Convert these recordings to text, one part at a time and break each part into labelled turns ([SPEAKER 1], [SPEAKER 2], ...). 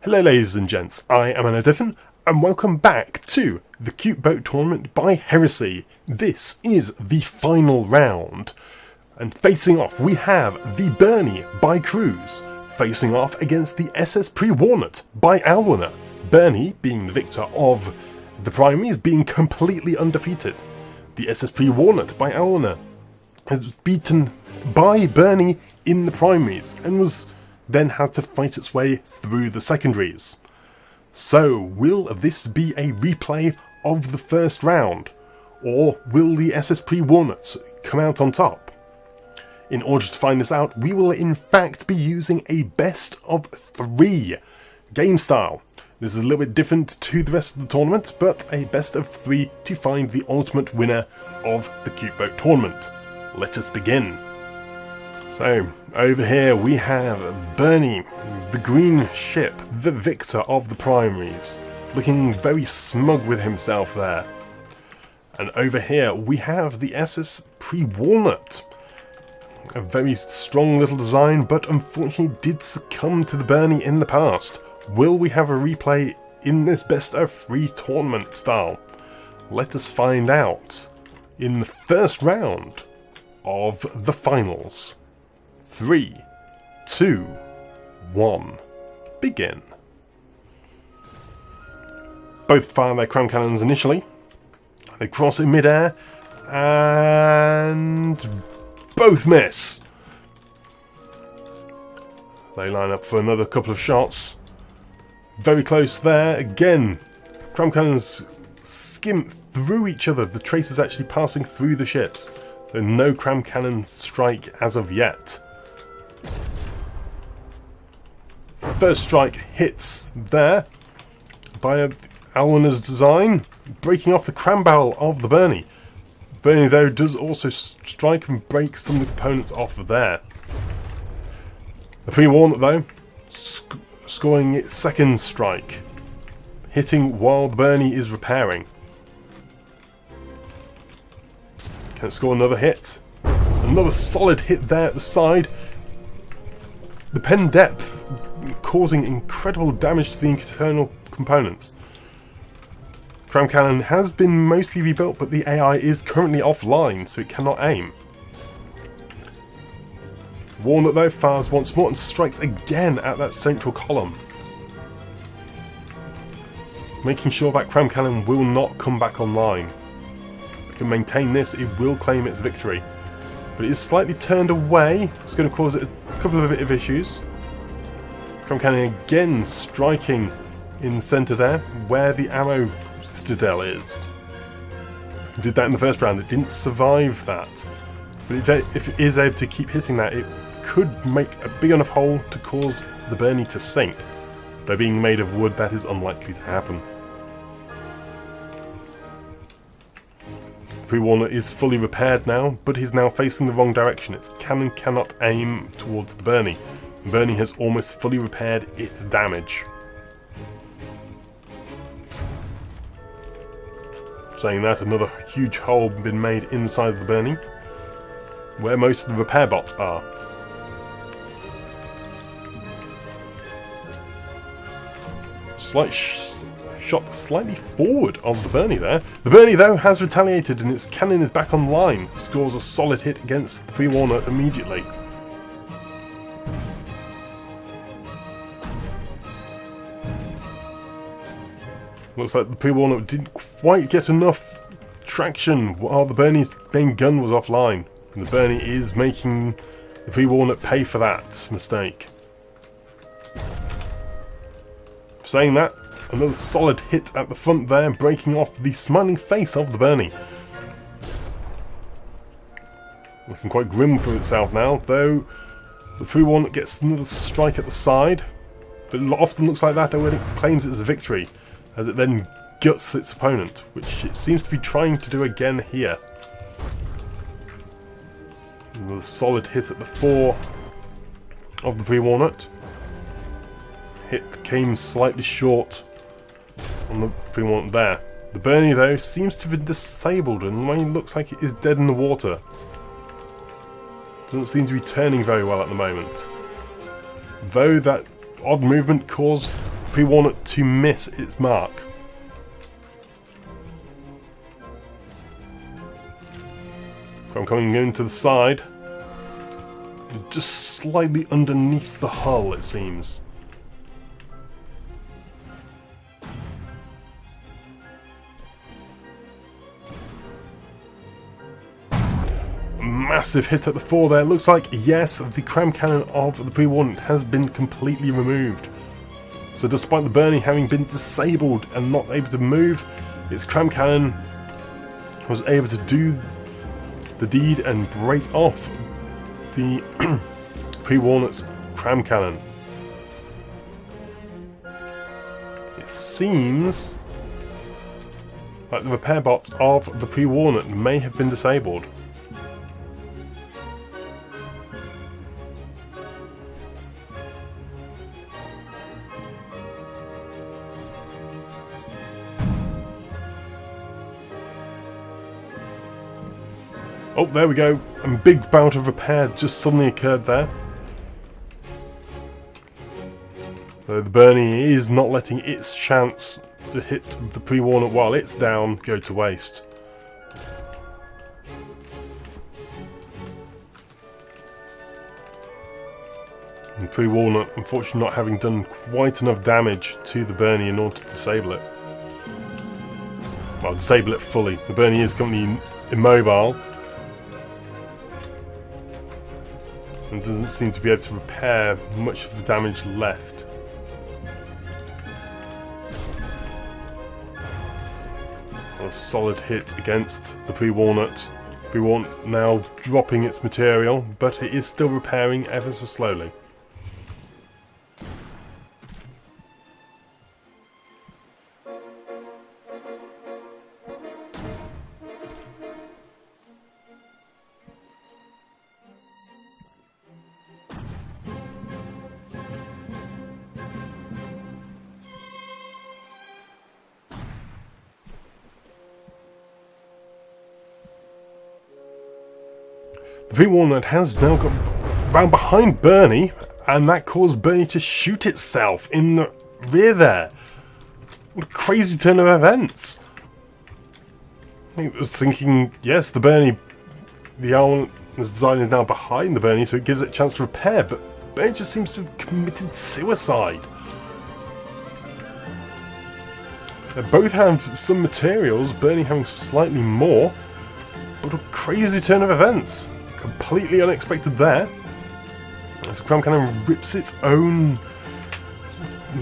[SPEAKER 1] Hello ladies and gents, I am Anna and welcome back to the Cute Boat Tournament by Heresy. This is the final round, and facing off we have the Bernie by Cruz, facing off against the SS Pre-Walnut by Daawwwwwww. Bernie, being the victor of the primaries, being completely undefeated. The SS Pre-Walnut by Daawwwwwww has beaten by Bernie in the primaries and was then had to fight its way through the secondaries. So, will this be a replay of the first round, or will the SS Pre-Walnut come out on top? In order to find this out, we will in fact be using a best of 3 game style. This is a little bit different to the rest of the tournament, but a best of 3 to find the ultimate winner of the Cute Boat Tournament. Let us begin. So, over here we have Bernie, the green ship, the victor of the primaries, looking very smug with himself there. And over here we have the SS Pre-Walnut, a very strong little design, but unfortunately did succumb to the Bernie in the past. Will we have a replay in this best of 3 tournament style? Let us find out in the first round of the finals. 3, 2, 1, begin. Both fire their cram cannons initially. They cross in mid-air, and both miss. They line up for another couple of shots. Very close there. Again, cram cannons skim through each other. The tracers actually passing through the ships. Though no cram cannon strike as of yet. First strike hits there by Daawwwwwww's design, breaking off the cram barrel of the Bernie. Bernie though does also strike and break some of the components off of there. The Pre-Walnut though, scoring its second strike, hitting while the Bernie is repairing. Can it score another hit? Another solid hit there at the side. The pen depth causing incredible damage to the internal components. Cram cannon has been mostly rebuilt, but the AI is currently offline, so it cannot aim. Walnut though fires once more and strikes again at that central column, making sure that cram cannon will not come back online. If it can maintain this, it will claim its victory. But it is slightly turned away. It's going to cause it a couple of bit of issues. Cram cannon again striking in the centre there, where the ammo citadel is. It did that in the first round. It didn't survive that. But if it is able to keep hitting that, it could make a big enough hole to cause the Bernie to sink. Though being made of wood, that is unlikely to happen. Pre-Walnut is fully repaired now, but he's now facing the wrong direction. Its cannon cannot aim towards the Bernie. Bernie has almost fully repaired its damage. Saying that, another huge hole been made inside of the Bernie, where most of the repair bots are. Slight shot slightly forward of the Bernie there. The Bernie though has retaliated and its cannon is back online. Scores a solid hit against the Pre-Walnut immediately. Looks like the Pre-Walnut didn't quite get enough traction while the Bernie's main gun was offline. And the Bernie is making the Pre-Walnut pay for that mistake. Saying that, another solid hit at the front there, breaking off the smiling face of the Bernie. Looking quite grim for itself now, though the Pre-Walnut gets another strike at the side. But it often looks like that when it claims it's a victory, as it then guts its opponent, which it seems to be trying to do again here. Another solid hit at the fore of the Pre-Walnut. Hit came slightly short on the Pre-Walnut there. The Bernie though seems to have been disabled and looks like it is dead in the water. Doesn't seem to be turning very well at the moment. Though that odd movement caused Pre-Walnut to miss its mark. I'm coming in to the side. Just slightly underneath the hull, it seems. Massive hit at the fore there. Looks like, yes, the cram cannon of the Pre-Walnut has been completely removed. So despite the Bernie having been disabled and not able to move, its cram cannon was able to do the deed and break off the Pre-Walnut's cram cannon. It seems like the repair bots of the Pre-Walnut may have been disabled. Oh, there we go. A big bout of repair just suddenly occurred there. So the Bernie is not letting its chance to hit the Pre-Walnut while it's down go to waste. And Pre-Walnut, unfortunately, not having done quite enough damage to the Bernie in order to disable it. Well, disable it fully. The Bernie is currently immobile and doesn't seem to be able to repair much of the damage left. A solid hit against the Pre-Walnut. Pre-Walnut now dropping its material, but it is still repairing ever so slowly. The Pre-Walnut has now got round behind Bernie, and that caused Bernie to shoot itself in the rear there. What a crazy turn of events. I was thinking, yes, the Bernie, the Alwyn's design is now behind the Bernie, so it gives it a chance to repair, but Bernie just seems to have committed suicide. They both have some materials, Bernie having slightly more, but a crazy turn of events. Completely unexpected there. As the cram cannon rips its own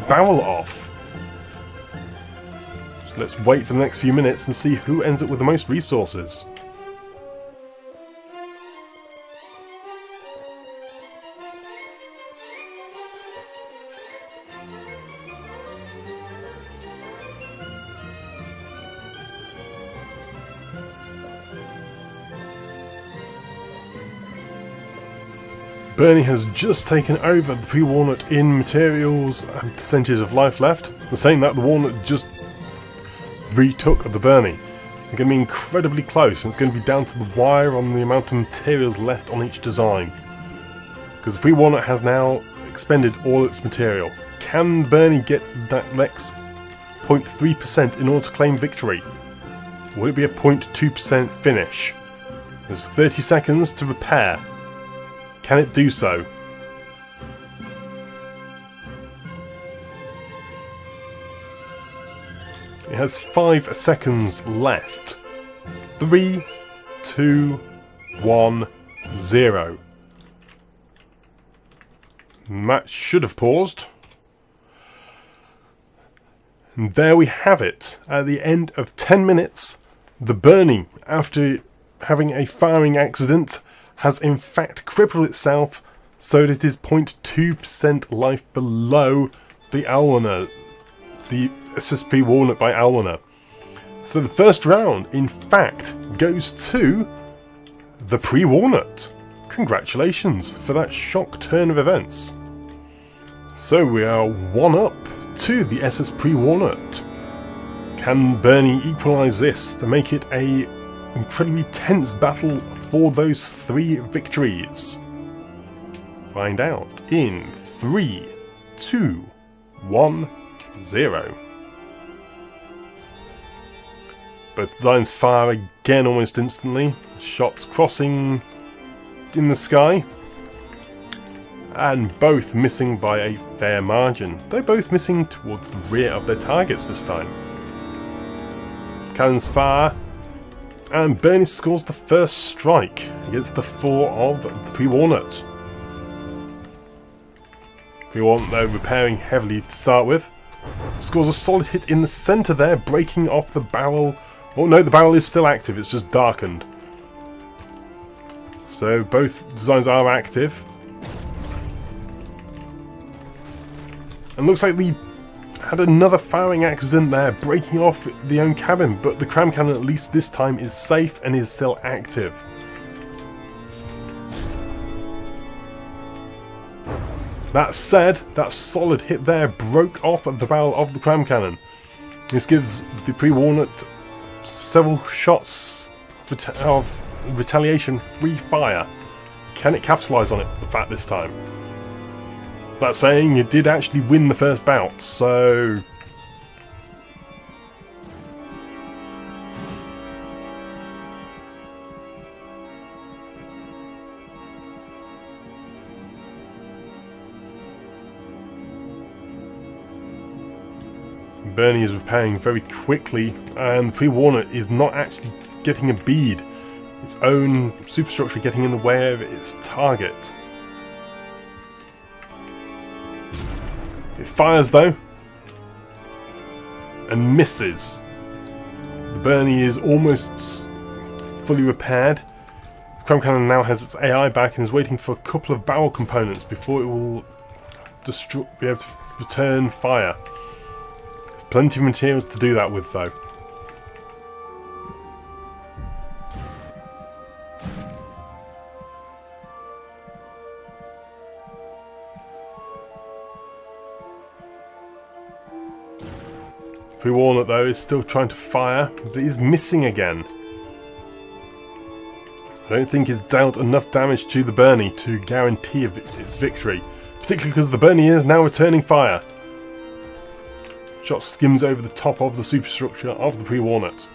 [SPEAKER 1] barrel off. So let's wait for the next few minutes and see who ends up with the most resources. Bernie has just taken over the Pre-Walnut in materials and percentage of life left. And saying that, the Walnut just retook the Bernie. It's going to be incredibly close, and it's going to be down to the wire on the amount of materials left on each design. Because the Pre-Walnut has now expended all its material. Can Bernie get that next 0.3% in order to claim victory? Will it be a 0.2% finish? There's 30 seconds to repair. Can it do so? It has 5 seconds left. 3, 2, 1, 0. Match should have paused. And there we have it. At the end of 10 minutes, the Bernie, after having a firing accident, has in fact crippled itself so that it is 0.2% life below the Alwynner, the SSP Walnut by Alwynner. So the first round, in fact, goes to the Pre-Walnut. Congratulations for that shock turn of events. So we are 1-up to the SS Pre-Walnut. Can Bernie equalise this to make it a incredibly tense battle for those 3 victories? Find out in 3, 2, 1, 0. Both designs fire again almost instantly. Shots crossing in the sky. And both missing by a fair margin. They're both missing towards the rear of their targets this time. Cannons fire. And Bernie scores the first strike against the 4 of the Pre-Walnut. Pre-Walnut though repairing heavily to start with. Scores a solid hit in the centre there, breaking off the barrel. Oh no, the barrel is still active, it's just darkened. So both designs are active. And looks like we had another firing accident there, breaking off the own cabin, but the cram cannon at least this time is safe and is still active. That said, that solid hit there broke off the barrel of the cram cannon. This gives the Pre-Walnut several shots of retaliation free fire. Can it capitalise on it, the fact this time? That saying, it did actually win the first bout, so... Bernie is repairing very quickly, and the Pre-Walnut is not actually getting a bead. Its own superstructure getting in the way of its target. It fires though, and misses. The Bernie is almost fully repaired. The cram cannon now has its AI back and is waiting for a couple of barrel components before it will be able to return fire. There's plenty of materials to do that with though. Pre-Walnut though is still trying to fire, but is missing again. I don't think it's dealt enough damage to the Bernie to guarantee its victory, particularly because the Bernie is now returning fire. Shot skims over the top of the superstructure of the Pre-Walnut.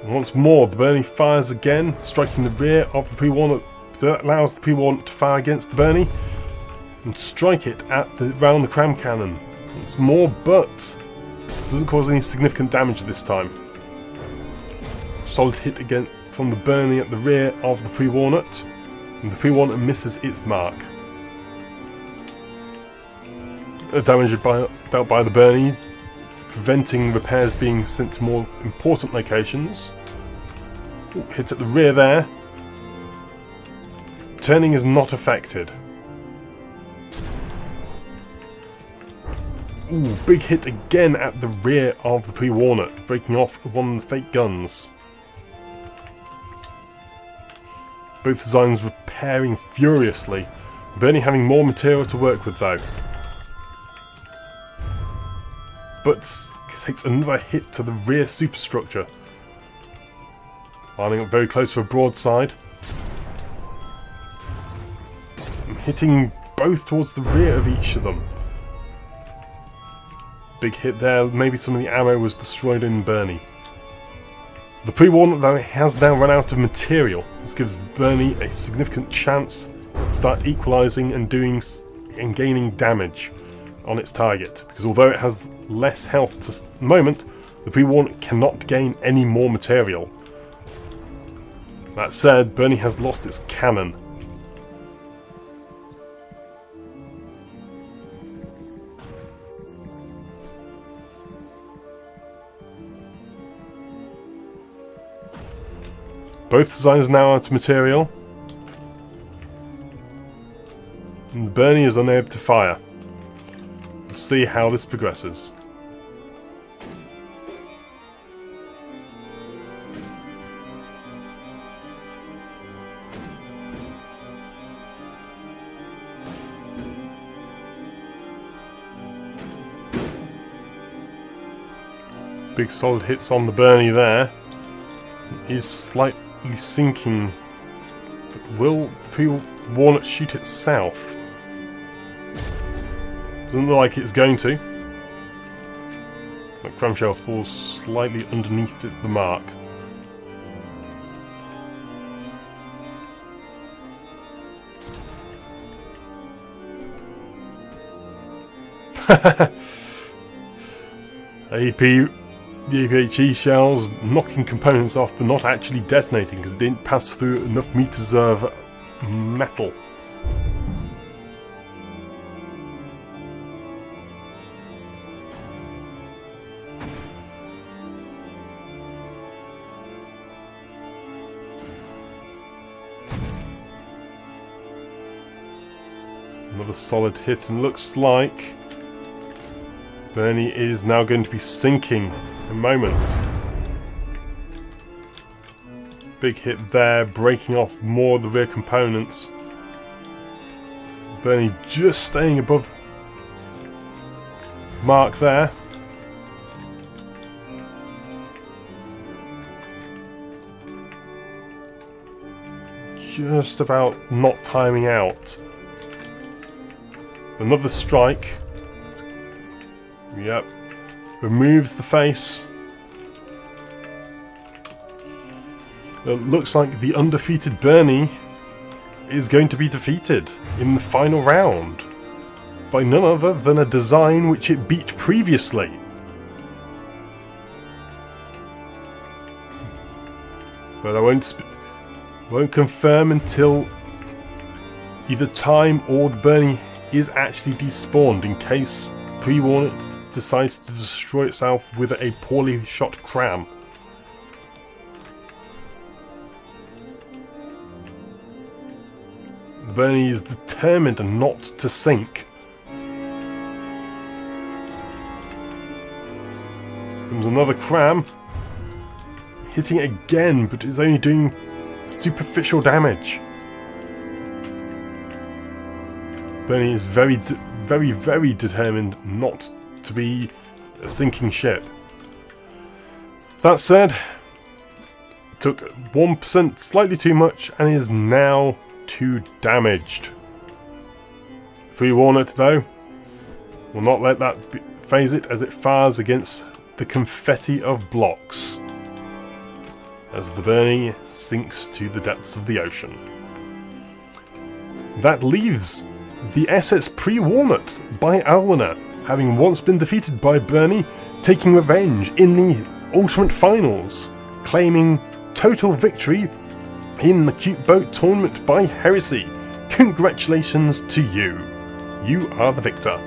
[SPEAKER 1] Once more, the Bernie fires again, striking the rear of the Pre-Walnut. That allows the Pre-Walnut to fire against the Bernie and strike it round the cram cannon. Once more, but doesn't cause any significant damage this time. Solid hit again from the Bernie at the rear of the Pre-Walnut, and the Pre-Walnut misses its mark. Damage dealt by the Bernie, preventing repairs being sent to more important locations. Ooh, hit at the rear there. Turning is not affected. Ooh, big hit again at the rear of the Pre-Walnut, breaking off one of the fake guns. Both designs repairing furiously. Bernie having more material to work with though. But takes another hit to the rear superstructure. Lining up very close for a broadside. Hitting both towards the rear of each of them. Big hit there, maybe some of the ammo was destroyed in Bernie. The Pre-Walnut though has now run out of material. This gives Bernie a significant chance to start equalising and gaining damage on its target. Because although it has less health at the moment, the Pre-Walnut cannot gain any more material. That said, Bernie has lost its cannon. Both designs now out of material. And the Bernie is unable to fire. Let's see how this progresses. Big solid hits on the Bernie there. He's slightly sinking, but will the Walnut shoot itself? Doesn't look like it's going to. The clamshell falls slightly underneath the mark. The APHE shells knocking components off but not actually detonating because it didn't pass through enough meters of metal. Another solid hit, and looks like Bernie is now going to be sinking in a moment. Big hit there, breaking off more of the rear components. Bernie just staying above mark there. Just about not timing out. Another strike. Yep. Removes the face. It looks like the undefeated Bernie is going to be defeated in the final round by none other than a design which it beat previously. But I won't confirm until either time or the Bernie is actually despawned, in case Pre-Walnut decides to destroy itself with a poorly shot cram. The Bernie is determined not to sink. Comes another cram. Hitting it again, but it's only doing superficial damage. Bernie is very, very determined not to be a sinking ship. That said, took 1%, slightly too much, and is now too damaged. Pre-Walnut, though, will not let that phase it as it fires against the confetti of blocks as the Bernie sinks to the depths of the ocean. That leaves the SS Pre-Walnut by Daawwwwwww, having once been defeated by Bernie, taking revenge in the Ultimate Finals, claiming total victory in the Cute Boat Tournament by Heresy. Congratulations to you. You are the victor.